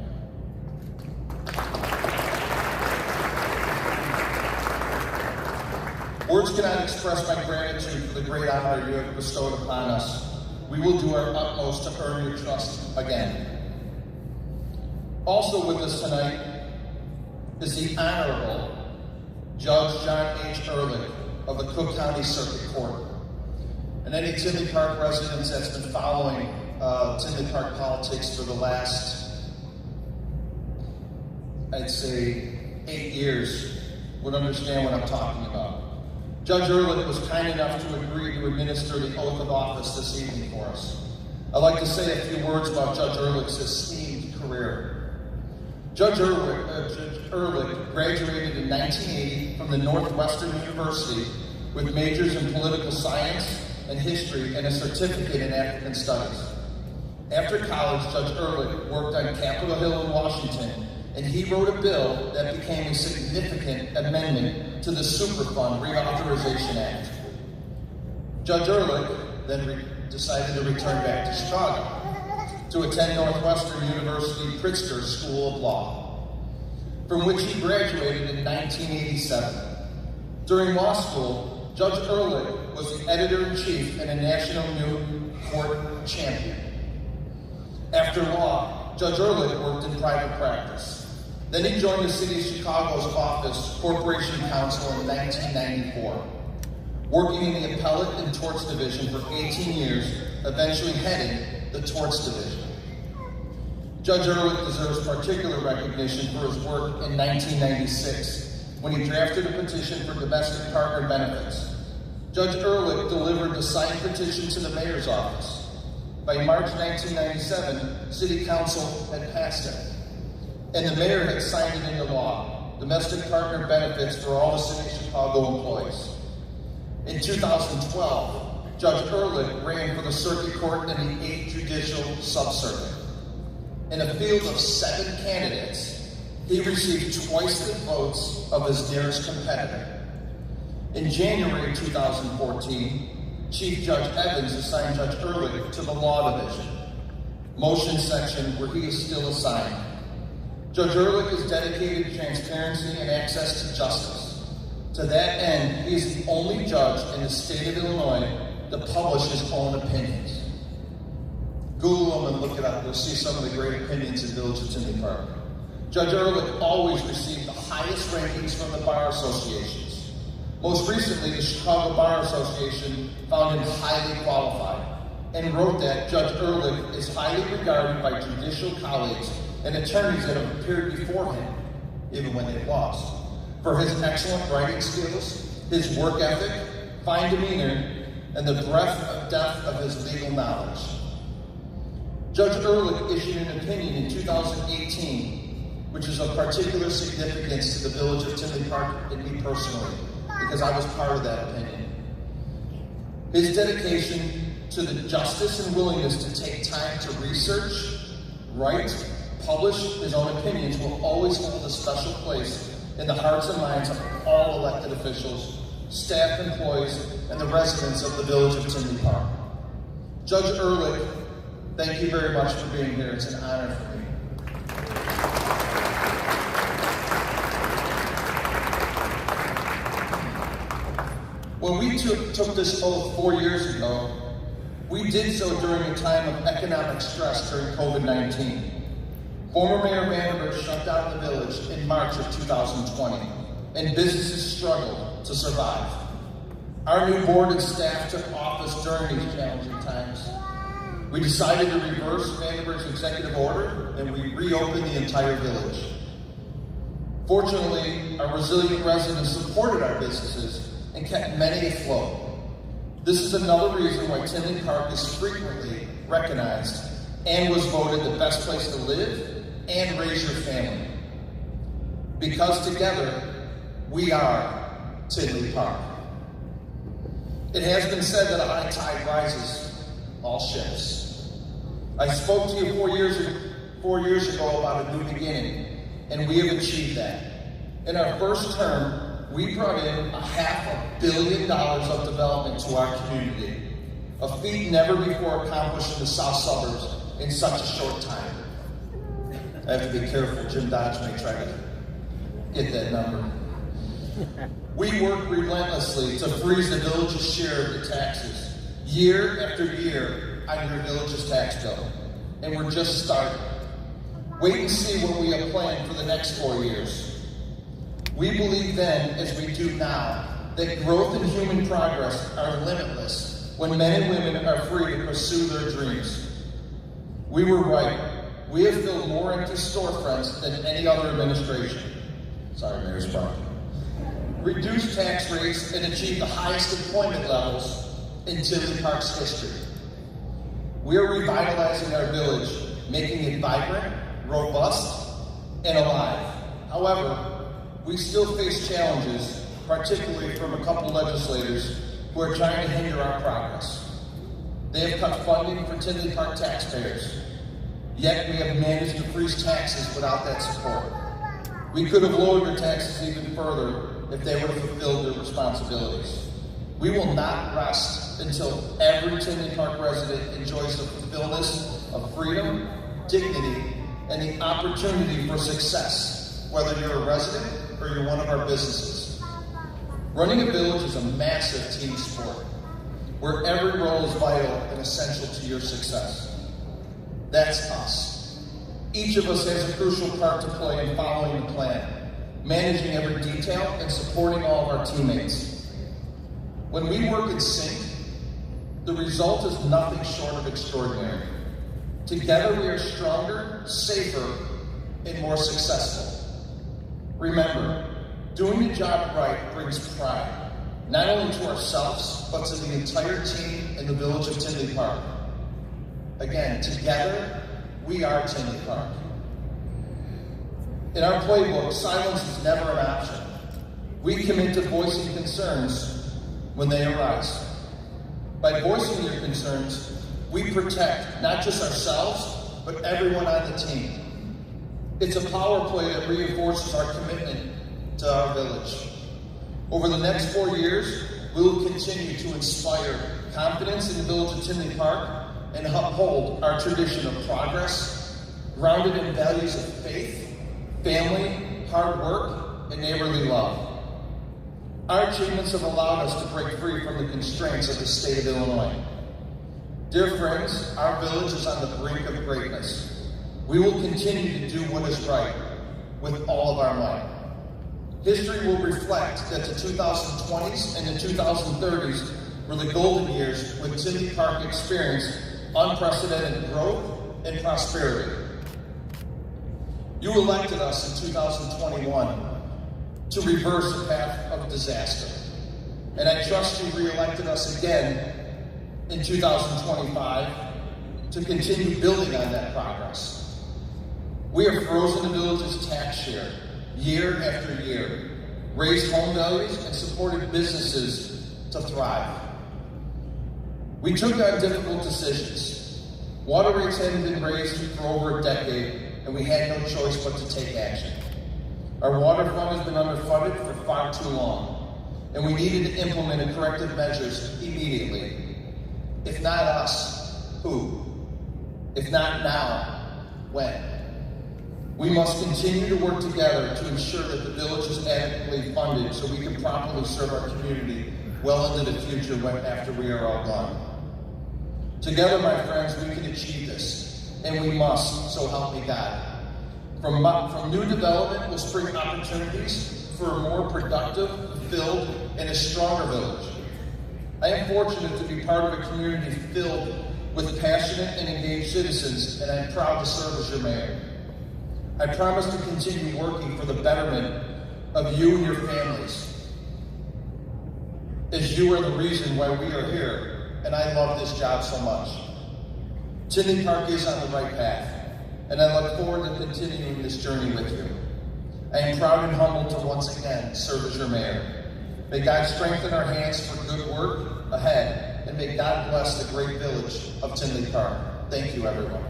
Words cannot express my gratitude for the great honor you have bestowed upon us. We will do our utmost to earn your trust again. Also with us tonight is the Honorable Judge John H. Ehrlich of the Cook County Circuit Court. And any Tinley Park residents that's been following Tinley Park politics for the last, I'd say, 8 years would understand what I'm talking about. Judge Ehrlich was kind enough to agree to administer the oath of office this evening for us. I'd like to say a few words about Judge Ehrlich's esteemed career. Judge Ehrlich graduated in 1980 from the Northwestern University with majors in political science and history and a certificate in African studies. After college, Judge Ehrlich worked on Capitol Hill in Washington, and he wrote a bill that became a significant amendment to the Superfund Reauthorization Act. Judge Ehrlich then decided to return back to Chicago to attend Northwestern University Pritzker School of Law, from which he graduated in 1987. During law school, Judge Ehrlich was the editor-in-chief and a National New Court champion. After law, Judge Ehrlich worked in private practice. Then he joined the City of Chicago's Office Corporation Counsel in 1994, working in the Appellate and Torts Division for 18 years, eventually heading the Torts Division. Judge Ehrlich deserves particular recognition for his work in 1996, when he drafted a petition for domestic partner benefits. Judge Ehrlich delivered the signed petition to the mayor's office. By March 1997, City Council had passed it, and the mayor had signed it into law, domestic partner benefits for all the City of Chicago employees. In 2012, Judge Ehrlich ran for the circuit court in the 8th Judicial Subcircuit. In a field of 7 candidates, he received twice the votes of his nearest competitor. In January 2014, Chief Judge Evans assigned Judge Ehrlich to the Law Division, motion section where he is still assigned. Judge Ehrlich is dedicated to transparency and access to justice. To that end, he is the only judge in the state of Illinois to publish his own opinions. Google them and look it up. You'll see some of the great opinions in Village of Tinley Park. Judge Ehrlich always received the highest rankings from the bar associations. Most recently, the Chicago Bar Association found him highly qualified and wrote that Judge Ehrlich is highly regarded by judicial colleagues and attorneys that have appeared before him, even when they've lost, for his excellent writing skills, his work ethic, fine demeanor, and the breadth of depth of his legal knowledge. Judge Ehrlich issued an opinion in 2018, which is of particular significance to the Village of Tinley Park and me personally, because I was part of that opinion. His dedication to the justice and willingness to take time to research, write, publish his own opinions will always hold a special place in the hearts and minds of all elected officials, staff, employees, and the residents of the Village of Tinley Park. Judge Ehrlich, thank you very much for being here. It's an honor for me. When we took this oath 4 years ago, we did so during a time of economic stress during COVID-19. Former Mayor Vanderburg shut down the village in March of 2020, and businesses struggled to survive. Our new board and staff took office during these challenging times. We decided to reverse Vanderburg's executive order, and we reopened the entire village. Fortunately, our resilient residents supported our businesses and kept many afloat. This is another reason why Tinley Park is frequently recognized and was voted the best place to live and raise your family. Because together, we are Tinley Park. It has been said that a high tide rises all ships. I spoke to you 4 years ago about a new beginning, and we have achieved that. In our first term, we brought in $500 million of development to our community, a feat never before accomplished in the south suburbs in such a short time. I have to be careful, Jim Dodge may try to get that number. We work relentlessly to freeze the village's share of the taxes, year after year on your village's tax bill, and we're just starting. Wait and see what we have planned for the next 4 years. We believe then, as we do now, that growth and human progress are limitless when men and women are free to pursue their dreams. We were right. We have filled more empty storefronts than any other administration. Sorry, Mayor Spark. Reduced tax rates and achieved the highest employment levels in Tinley Park's history. We are revitalizing our village, making it vibrant, robust, and alive. However, we still face challenges, particularly from a couple legislators who are trying to hinder our progress. They have cut funding for Tinley Park taxpayers, yet we have managed to freeze taxes without that support. We could have lowered their taxes even further if they would have fulfilled their responsibilities. We will not rest until every Tinley Park resident enjoys the fulfillment of freedom, dignity, and the opportunity for success, whether you're a resident or you're one of our businesses. Running a village is a massive team sport, where every role is vital and essential to your success. That's us. Each of us has a crucial part to play in following the plan, managing every detail and supporting all of our teammates. When we work in sync, the result is nothing short of extraordinary. Together we are stronger, safer, and more successful. Remember, doing the job right brings pride, not only to ourselves, but to the entire team in the village of Tinley Park. Again, together, we are Tinley Park. In our playbook, silence is never an option. We commit to voicing concerns when they arise. By voicing your concerns, we protect not just ourselves, but everyone on the team. It's a power play that reinforces our commitment to our village. Over the next 4 years, we will continue to inspire confidence in the village of Tinley Park and uphold our tradition of progress, grounded in values of faith, family, hard work, and neighborly love. Our achievements have allowed us to break free from the constraints of the state of Illinois. Dear friends, our village is on the brink of greatness. We will continue to do what is right with all of our might. History will reflect that the 2020s and the 2030s were the golden years when Tinley Park experienced unprecedented growth and prosperity. You elected us in 2021 to reverse a path of disaster. And I trust you re-elected us again in 2025 to continue building on that progress. We have frozen the village's tax share year after year, raised home values, and supported businesses to thrive. We took on difficult decisions. Water rates hadn't been raised for over a decade, and we had no choice but to take action. Our water fund has been underfunded for far too long, and we needed to implement corrective measures immediately. If not us, who? If not now, when? We must continue to work together to ensure that the village is adequately funded so we can properly serve our community well into the future after we are all gone. Together, my friends, we can achieve this, and we must, so help me God. From new development will spring opportunities for a more productive, fulfilled, and a stronger village. I am fortunate to be part of a community filled with passionate and engaged citizens, and I'm proud to serve as your mayor. I promise to continue working for the betterment of you and your families, as you are the reason why we are here, and I love this job so much. Tinley Park is on the right path, and I look forward to continuing this journey with you. I am proud and humbled to once again serve as your mayor. May God strengthen our hands for good work ahead, and may God bless the great village of Tinley Park. Thank you, everyone.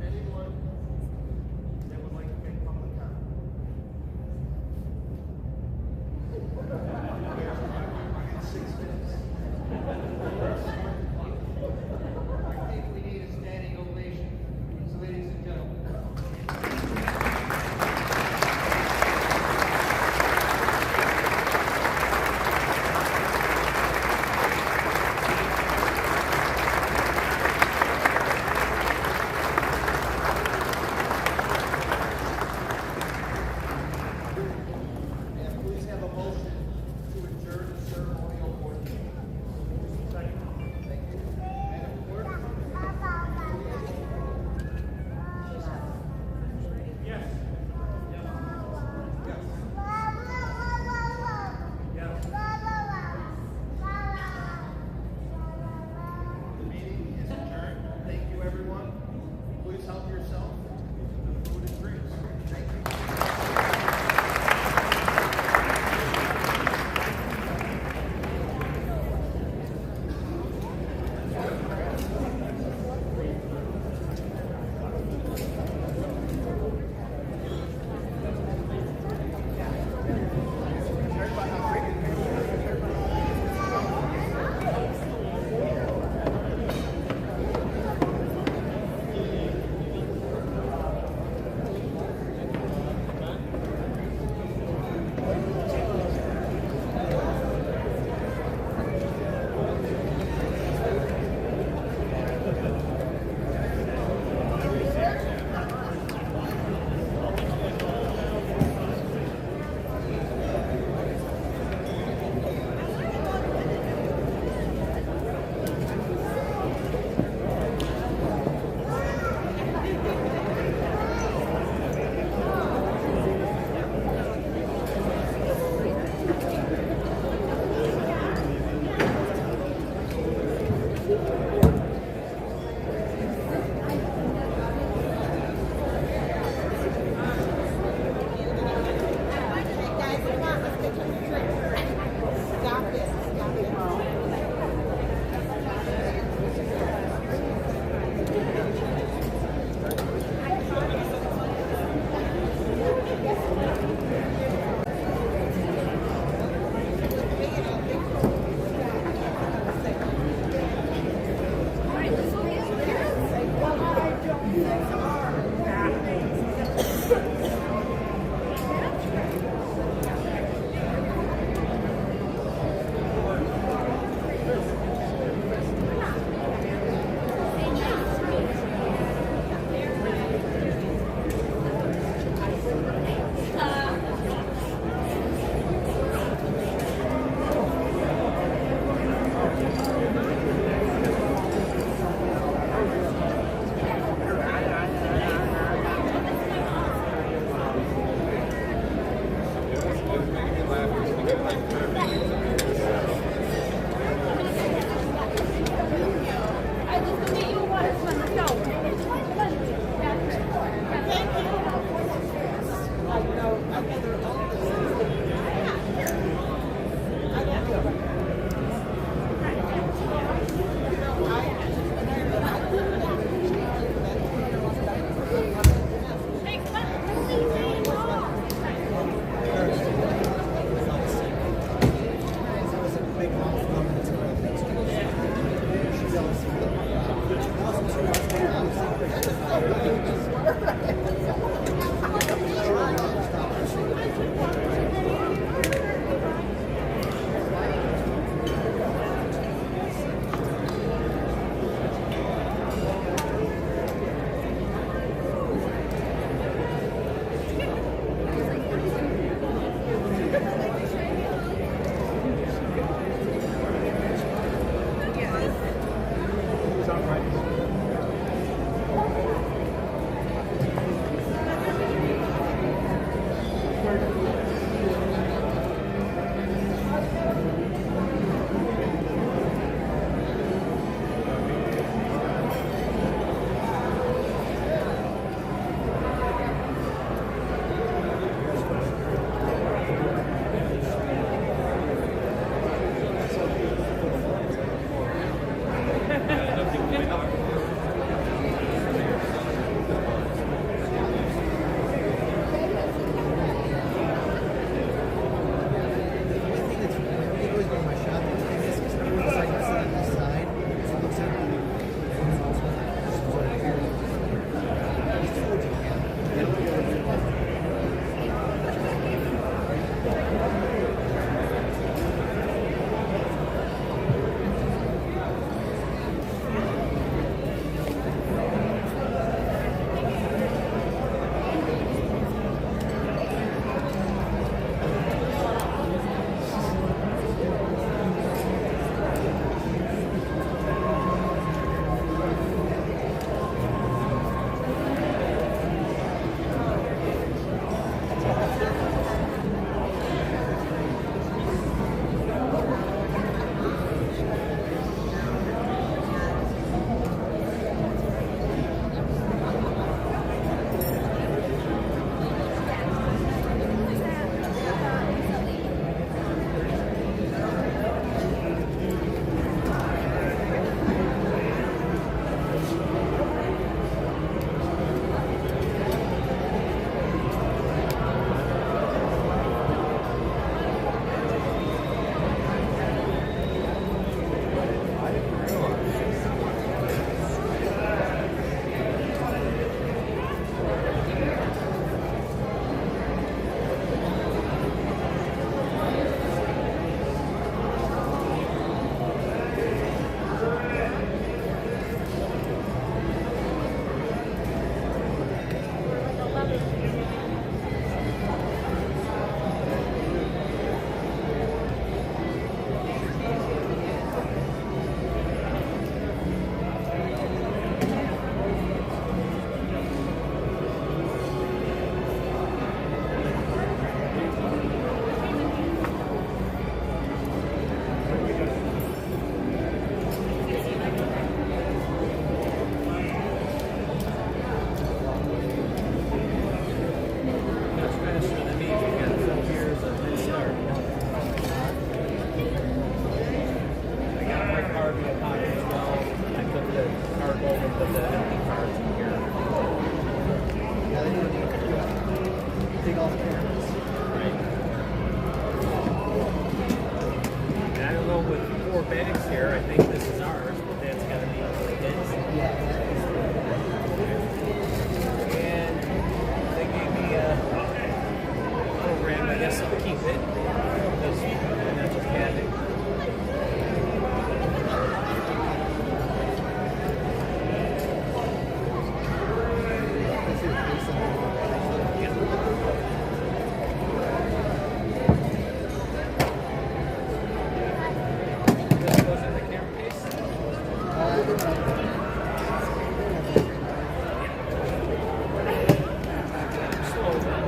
Anyone that would like to make public comment? me a copy as well. I took the card home and put the empty cards in here. Yeah, they need to take all the cameras. Right. And I don't know with 4 bags here, I think this is ours, but that's got to be his. Yeah. And they gave me a program, I guess I'll keep it. Because I'm not just having. This goes in the camera case. Slow down.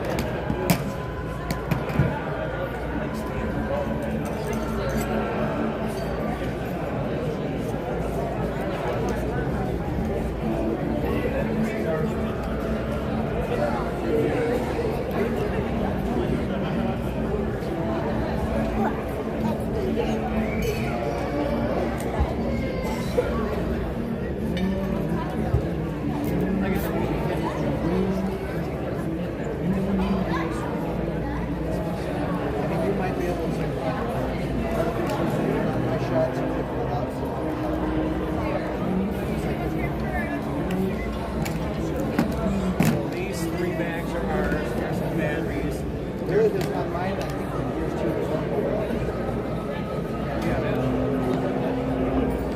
These 3 bags are ours. There's the batteries. Really, there's not mine. I think yours too.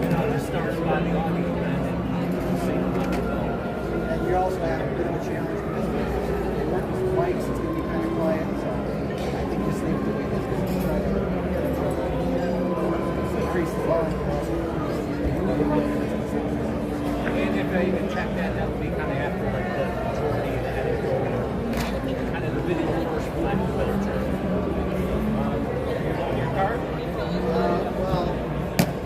And I'll just start by the audio then and see what we go. And you're also having a bit of a challenge because they work with mics. It's going to be kind of quiet. So I think just leave it the way it is. Try to increase the volume. And if I even check that, that would be kind of after like the majority of the edit going. Kind of the video first for lack of a better term. Your card? Well,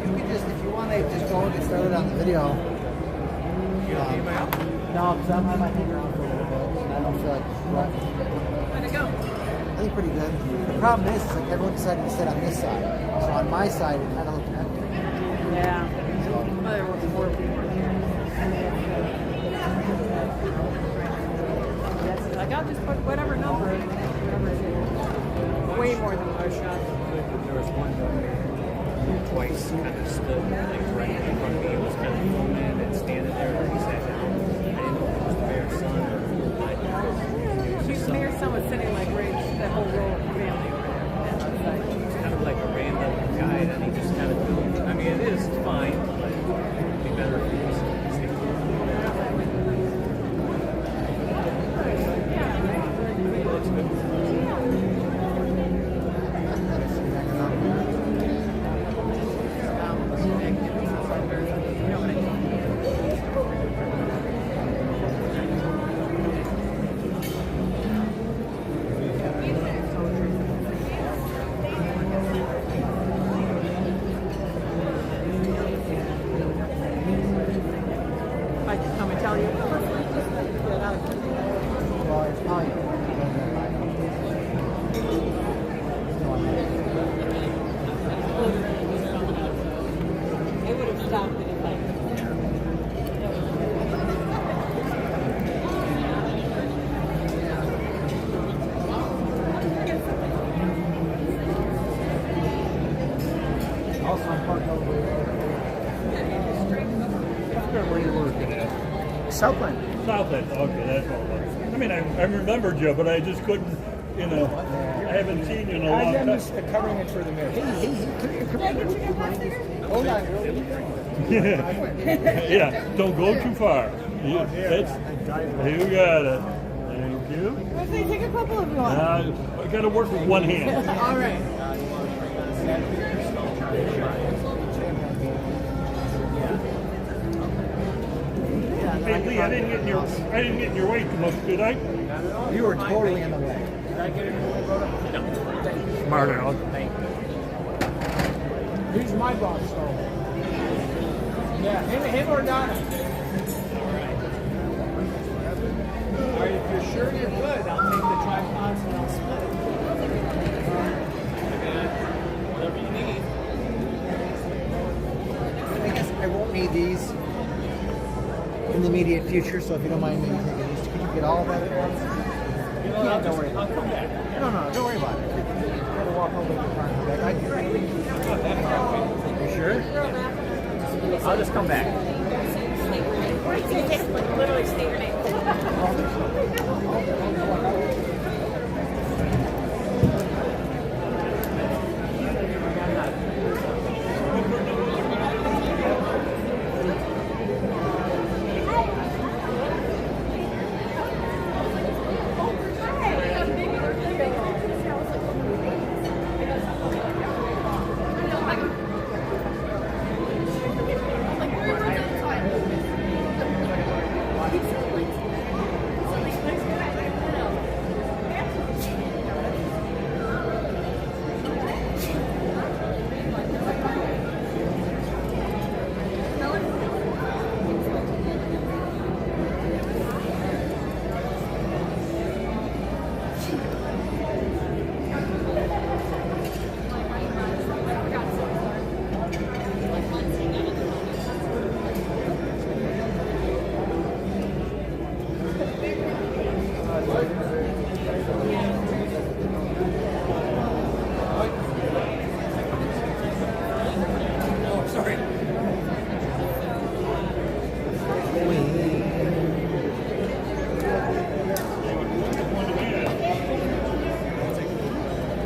you can just, if you want to just go and get started on the video. You don't need my help? No, because I'm on my finger on for a little bit. And I don't feel like rushing. How'd it go? I think pretty good. The problem is like everyone decided to sit on this side. So on my side, it kind of looked empty. Yeah. Well, there were 4 people here. Like, I'll just put whatever number, whatever it is. Way more than most shots. There was one who twice kind of stood like right in front of me. It was kind of filming and standing there and he sat down. I didn't know if it was the mayor's son or The mayor's son was sitting like right, that whole row of family over there. It's kind of like a random guy that he just kind of filmed. I mean, it is fine, but it'd be better if he was looks good. I just come and tell you, oh, let's get out of here. Well, it's probably They would have stopped it if I also I'm parked over there. Where you working at? Southland. Southland. Okay, that's all right. I mean, I remembered you, but I just couldn't, you know, I haven't seen you in a long I'm time. just covering it for the mayor. Hey, come here. Hold on, Yeah, don't go too far. You got it. Thank you. Let's say take a couple if you want. I got to work with one hand. All right. Hey Lee, I didn't get in your way too much, did I? You were totally in the way. Did I get it fully wrote up? No. Smart aleck. Thank you. He's my boss, so. Yeah, him or Donna. All right, if you're sure you're good, I'll take the tripods and I'll split it. Whatever you need. need these in the immediate future, so if you don't mind maybe taking these, could you get all of that at once? You know, don't worry. I'll come back. No, don't worry about it. You gotta walk home with your car and come back. You sure? I'll just come back. Literally state your name.